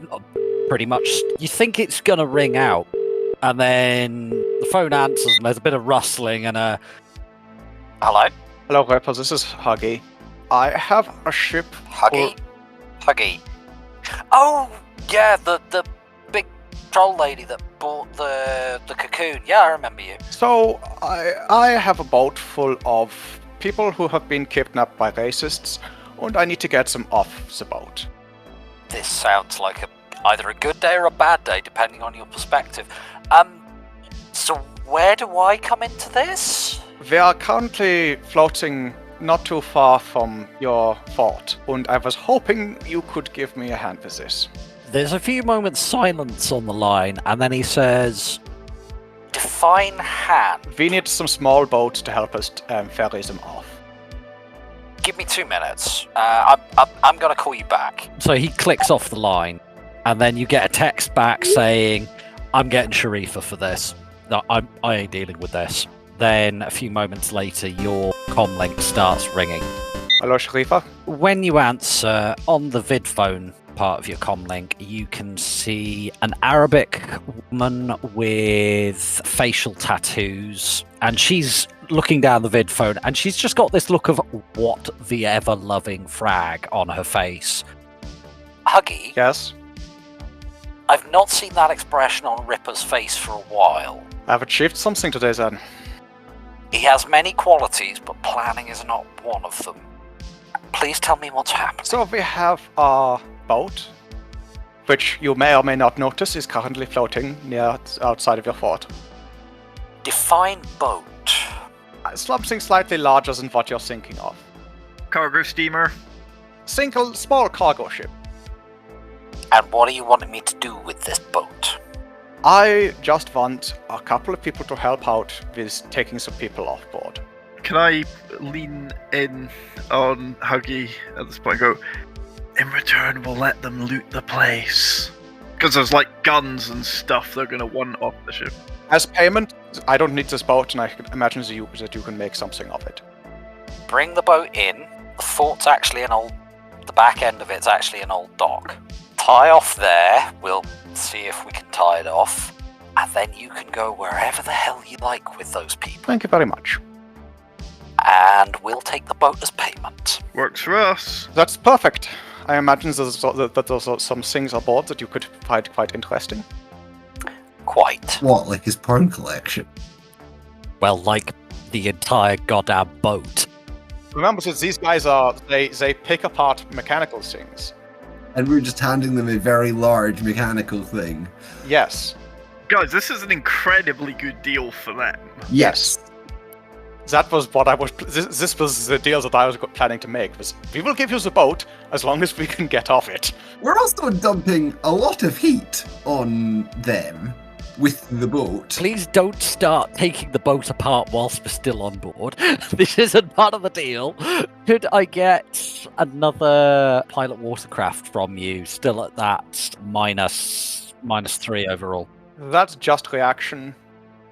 pretty much. You think it's gonna ring out, and then the phone answers, and there's a bit of rustling and a... Hello? Hello, Ripper, this is Huggy. I have a ship... Huggy? Huggy. Oh, yeah, the big troll lady that bought the cocoon. Yeah, I remember you. So, I have a boat full of people who have been kidnapped by racists, and I need to get them off the boat. This sounds like either a good day or a bad day, depending on your perspective. So where do I come into this? We are currently floating not too far from your fort, and I was hoping you could give me a hand with this. There's a few moments silence on the line, and then he says, define hand. We need some small boats to help us ferry them off. Give me 2 minutes. I'm going to call you back. So he clicks off the line, and then you get a text back saying, I'm getting Sharifa for this. No, I ain't dealing with this. Then a few moments later, your comlink starts ringing. Hello, Sharifa. When you answer, on the vid phone part of your comlink, you can see an Arabic woman with facial tattoos, and she's looking down the vid phone, and she's just got this look of what the ever-loving frag on her face. Huggy? Yes? I've not seen that expression on Ripper's face for a while. I've achieved something today, then. He has many qualities, but planning is not one of them. Please tell me what's happened. So we have our boat, which you may or may not notice is currently floating near outside of your fort. Define boat. Something slightly larger than what you're thinking of. Cargo steamer. Single small cargo ship. And what are you wanting me to do with this boat? I just want a couple of people to help out with taking some people off board. Can I lean in on Huggy at this point and go, in return we'll let them loot the place? Because there's guns and stuff they're going to want off the ship. As payment, I don't need this boat, and I can imagine that you can make something of it. Bring the boat in. The fort's actually the back end of it's actually an old dock. Tie off there. We'll see if we can tie it off. And then you can go wherever the hell you like with those people. Thank you very much. And we'll take the boat as payment. Works for us. That's perfect. I imagine that there's some things aboard that you could find quite interesting. Quite. What, like his porn collection? Well, like the entire goddamn boat. Remember that these guys they pick apart mechanical things. And we're just handing them a very large mechanical thing. Yes. Guys, this is an incredibly good deal for them. Yes. That was what I was. This was the deal that I was planning to make. Was we will give you the boat as long as we can get off it. We're also dumping a lot of heat on them with the boat. Please don't start taking the boat apart whilst we're still on board. This isn't part of the deal. Could I get another pilot watercraft from you, still at that -3 overall? That's just reaction.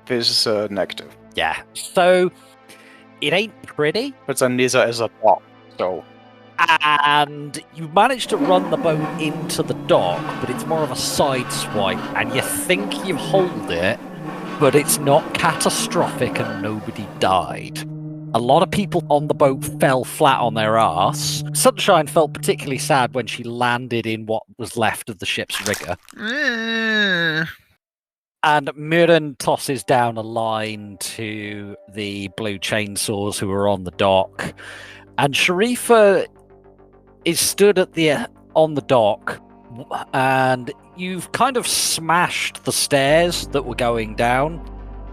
This is negative. Yeah. So it ain't pretty. But then neither is a dock. So And you manage to run the boat into the dock, but it's more of a side swipe, and you think you hold it, but it's not catastrophic and nobody died. A lot of people on the boat fell flat on their arse. Sunshine felt particularly sad when she landed in what was left of the ship's rigger. And Muren tosses down a line to the blue chainsaws who are on the dock. And Sharifa is stood at on the dock, and you've kind of smashed the stairs that were going down,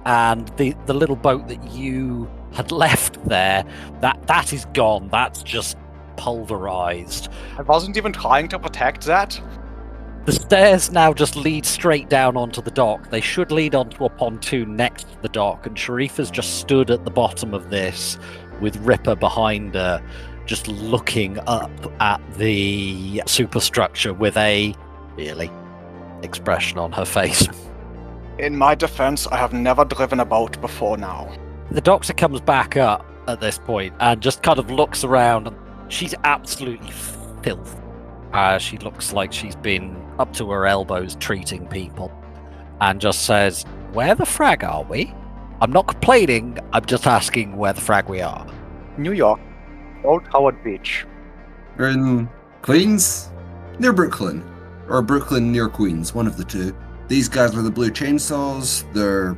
and the little boat that you had left there, that is gone. That's just pulverized. I wasn't even trying to protect that. The stairs now just lead straight down onto the dock. They should lead onto a pontoon next to the dock, and Sharifa's just stood at the bottom of this with Ripper behind her, just looking up at the superstructure with a really expression on her face. In my defense, I have never driven a boat before now. The doctor comes back up at this point and just kind of looks around, and she's absolutely filthy. She looks like she's been up to her elbows treating people, and just says, "Where the frag are we? I'm not complaining, I'm just asking where the frag we are." New York. Old Howard Beach. We're in Queens? Near Brooklyn. Or Brooklyn near Queens, one of the two. These guys are the Blue Chainsaws. They're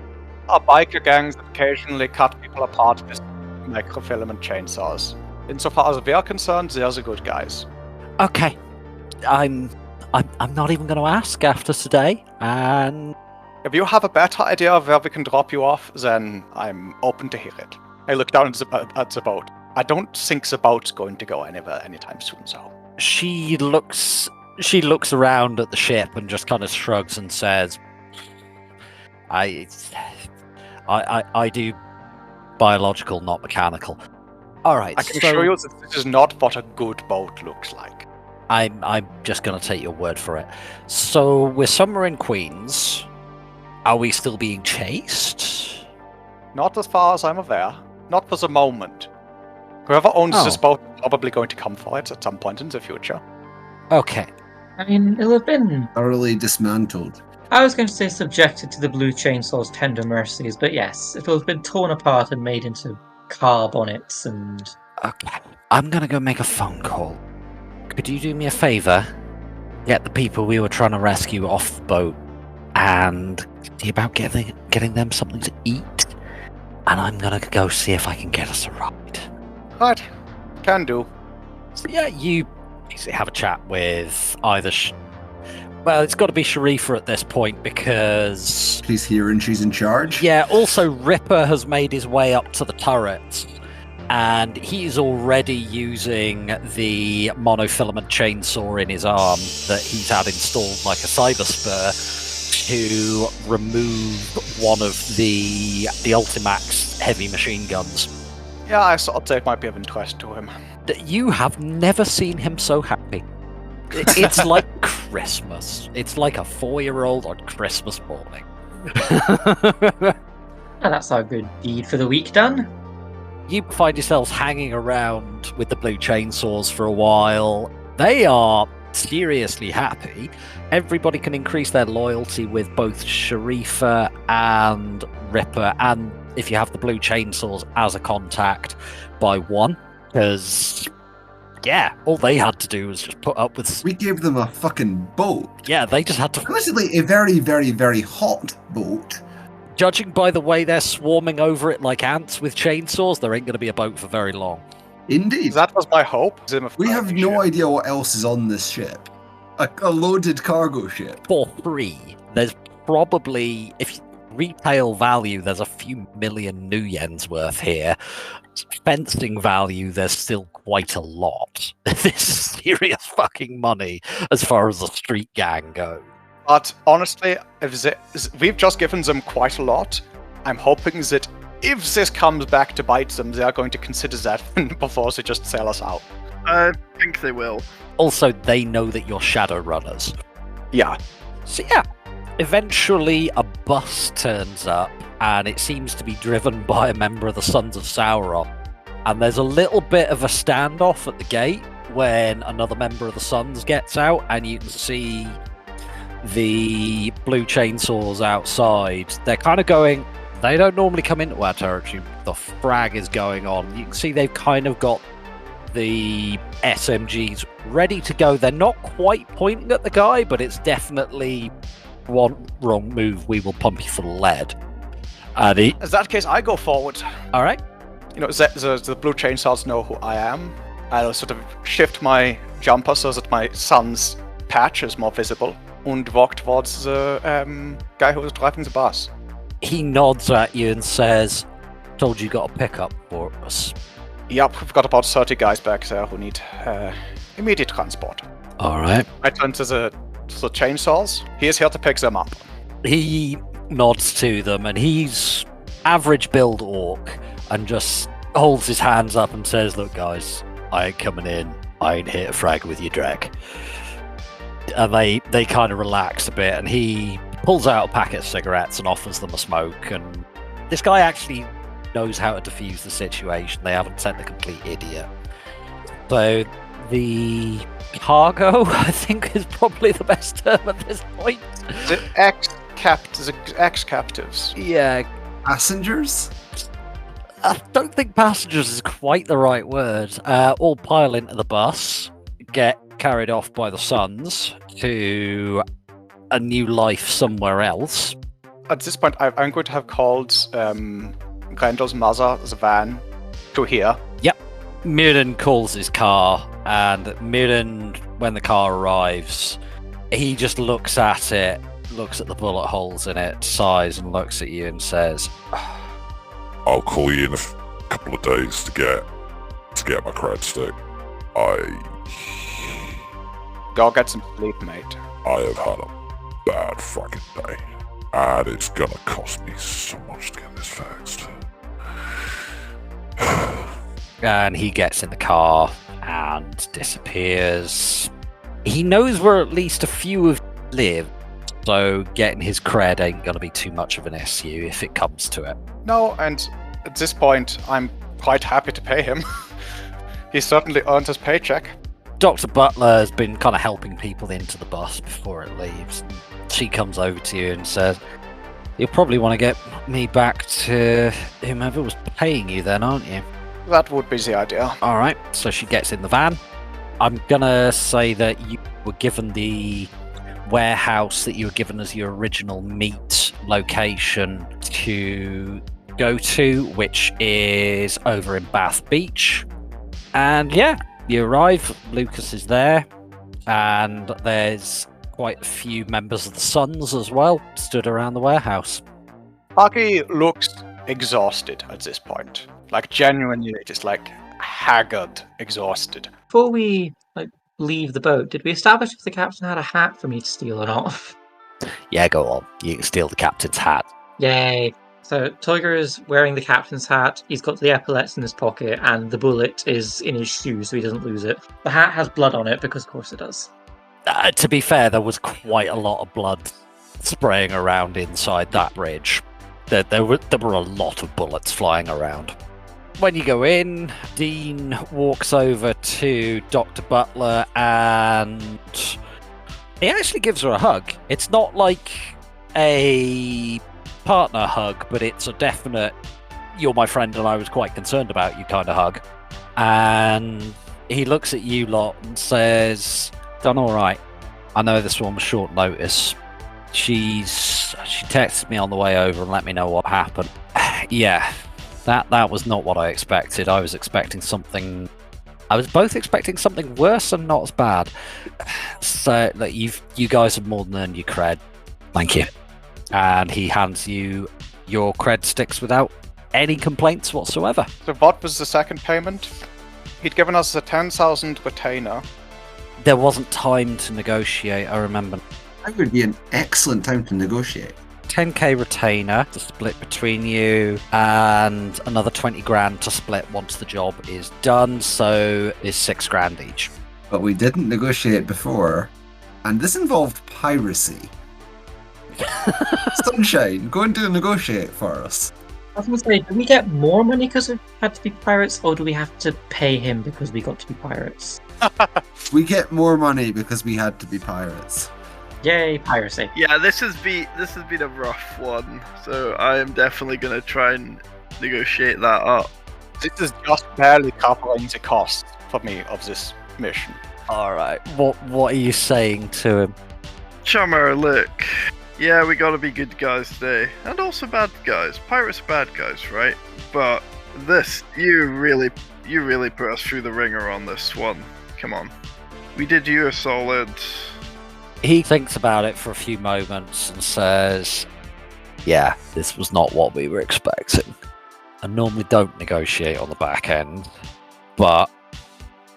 Biker gangs that occasionally cut people apart with microfilament chainsaws. Insofar as we're concerned, they're the good guys. Okay. I'm not even going to ask after today, and If you have a better idea of where we can drop you off, then I'm open to hear it. I look down at the boat. I don't think the boat's going to go anywhere anytime soon, so. she looks around at the ship and just kind of shrugs and says, I do biological, not mechanical. All right. I can assure you that this is not what a good boat looks like. I'm just going to take your word for it. So we're somewhere in Queens. Are we still being chased? Not as far as I'm aware. Not for the moment. Whoever owns this boat is probably going to come for it at some point in the future. Okay. I mean, it'll have been... thoroughly dismantled. I was going to say subjected to the Blue Chainsaw's tender mercies, but yes, it'll have been torn apart and made into car bonnets and... Okay. I'm going to go make a phone call. Could you do me a favor? Get the people we were trying to rescue off the boat and see about getting them something to eat. And I'm going to go see if I can get us a ride. Right. Can do. So yeah, you basically have a chat with either... well, it's got to be Sharifa at this point because... she's here and she's in charge. yeah, also Ripper has made his way up to the turret, and he's already using the monofilament chainsaw in his arm that he's had installed like a cyber spur to remove one of the Ultimax heavy machine guns. Yeah, I thought that might be of interest to him. You have never seen him so happy. It's like Christmas. It's like a 4-year-old on Christmas morning. And that's our good deed for the week done. You find yourselves hanging around with the Blue Chainsaws for a while. They are seriously happy. Everybody can increase their loyalty with both Sharifa and Ripper, and if you have the Blue Chainsaws as a contact, by 1. Because, yeah, all they had to do was just put up with... We gave them a fucking boat. yeah, they just had to... Basically, a very, very, very hot boat. Judging by the way they're swarming over it like ants with chainsaws, there ain't going to be a boat for very long. Indeed. That was my hope. We have no idea what else is on this ship. A loaded cargo ship. For free, there's probably... retail value, there's a few million new yens worth here. Fencing value, there's still quite a lot. This is serious fucking money as far as the street gang goes. But honestly, we've just given them quite a lot. I'm hoping that if this comes back to bite them, they are going to consider that before they just sell us out. I think they will. Also, they know that you're shadow runners. Yeah. So yeah, eventually a bus turns up, and it seems to be driven by a member of the Sons of Sauron. And there's a little bit of a standoff at the gate when another member of the Sons gets out, and you can see the blue chainsaws outside. They're kind of going, they don't normally come into our territory. The frag is going on. You can see they've kind of got the SMGs ready to go. They're not quite pointing at the guy, but it's definitely one wrong move, we will pump you full of lead. And In that case, I go forward. all right. You know, the blue chainsaws know who I am. I'll sort of shift my jumper so that my son's patch is more visible and walk towards the guy who was driving the bus. He nods at you and says, told you got a pickup for us. Yep, we've got about 30 guys back there who need immediate transport. All right. I turn to the chainsaws. He is here to pick them up. He nods to them, and he's average build orc and just holds his hands up and says, look guys, I ain't coming in. I ain't here to frag with you, Drek. And they kind of relax a bit, and he pulls out a packet of cigarettes and offers them a smoke. And this guy actually knows how to defuse the situation. They haven't sent a complete idiot. So the cargo, I think, is probably the best term at this point. The ex-captives. Yeah, Passengers? I don't think passengers is quite the right word. All pile into the bus, get carried off by the Sons to a new life somewhere else. At this point, I'm going to have called Grendel's mother, the van, to here. Muren calls his car, and Muren, when the car arrives, he just looks at it, looks at the bullet holes in it, sighs, and looks at you and says, I'll call you in a couple of days to get my crad stick. Go get some sleep, mate. I have had a bad fucking day, and it's gonna cost me so much to get this fixed. and he gets in the car and disappears. He knows where at least a few of you live, so getting his cred ain't gonna be too much of an issue if it comes to it. No, and at this point, I'm quite happy to pay him. He certainly earned his paycheck. Dr. Butler has been kind of helping people into the bus before it leaves. She comes over to you and says, you'll probably want to get me back to whomever was paying you then, aren't you? That would be the idea. All right, so she gets in the van. I'm gonna say that you were given the warehouse that you were given as your original meet location to go to, which is over in Bath Beach. And yeah, you arrive, Lucas is there, and there's quite a few members of the Sons as well, stood around the warehouse. Aki looks exhausted at this point. Like, genuinely, just like haggard, exhausted. Before we leave the boat, did we establish if the captain had a hat for me to steal or not? Yeah, go on. You can steal the captain's hat. Yay! So Toiger is wearing the captain's hat, he's got the epaulets in his pocket, and the bullet is in his shoe so he doesn't lose it. The hat has blood on it, because of course it does. To be fair, there was quite a lot of blood spraying around inside that bridge. There were a lot of bullets flying around. When you go in, Dean walks over to Dr. Butler and he actually gives her a hug. It's not like a partner hug, but it's a definite, you're my friend and I was quite concerned about you kind of hug. And he looks at you lot and says, done all right. I know this one was short notice. She texted me on the way over and let me know what happened. Yeah, that was not what I expected. I was expecting something. I was both expecting something worse and not as bad. So, you guys have more than earned your cred. Thank you. And he hands you your cred sticks without any complaints whatsoever. So what was the second payment? He'd given us a 10,000 retainer. There wasn't time to negotiate, I remember. That would be an excellent time to negotiate. 10k retainer to split between you, and another 20 grand to split once the job is done, so it's 6 grand each. But we didn't negotiate before, and this involved piracy. Sunshine, go and do a negotiate for us. I was going to say, do we get more money because we had to be pirates, or do we have to pay him because we got to be pirates? We get more money because we had to be pirates. Yay, piracy. Yeah, this has been a rough one, so I am definitely going to try and negotiate that up. This is just barely covering the cost for me of this mission. Alright, what are you saying to him? Chummer, look. Yeah, we gotta be good guys today. And also bad guys. Pirates are bad guys, right? But this, you really put us through the ringer on this one. Come on. We did you a solid. He thinks about it for a few moments and says, yeah, this was not what we were expecting. I normally don't negotiate on the back end, but...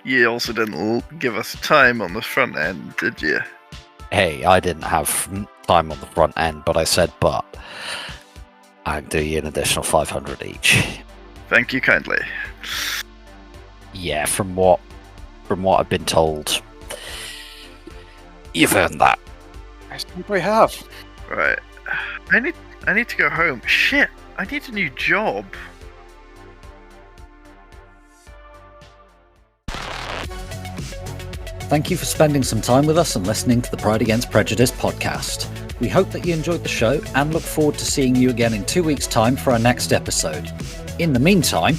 You also didn't give us time on the front end, did you? Hey, I didn't have time on the front end, but I said, but I'd do you an additional 500 each. Thank you kindly. Yeah, from what I've been told, you've earned that. I think we have. Right. I need to go home. Shit, I need a new job. Thank you for spending some time with us and listening to the Pride Against Prejudice podcast. We hope that you enjoyed the show and look forward to seeing you again in 2 weeks' time for our next episode. In the meantime,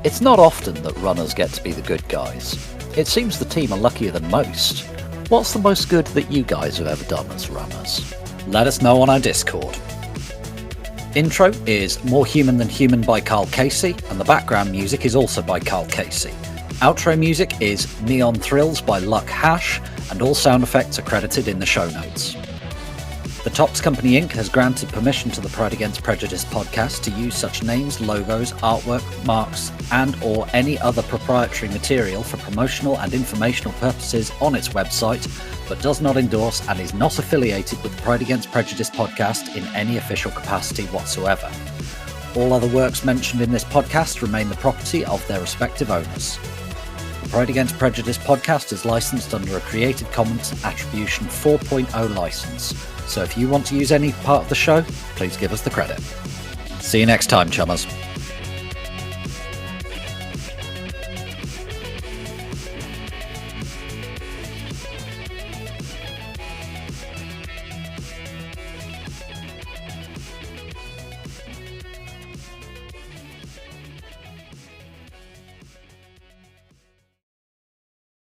it's not often that runners get to be the good guys. It seems the team are luckier than most. What's the most good that you guys have ever done as runners? Let us know on our Discord. Intro is More Human Than Human by Karl Casey, and the background music is also by Karl Casey. Outro music is Neon Thrills by Luck Hash, and all sound effects are credited in the show notes. The Tops Company Inc. has granted permission to the Pride Against Prejudice podcast to use such names, logos, artwork, marks, and or any other proprietary material for promotional and informational purposes on its website, but does not endorse and is not affiliated with the Pride Against Prejudice podcast in any official capacity whatsoever. All other works mentioned in this podcast remain the property of their respective owners. The Pride Against Prejudice podcast is licensed under a Creative Commons Attribution 4.0 license, so if you want to use any part of the show, please give us the credit. See you next time, chummers.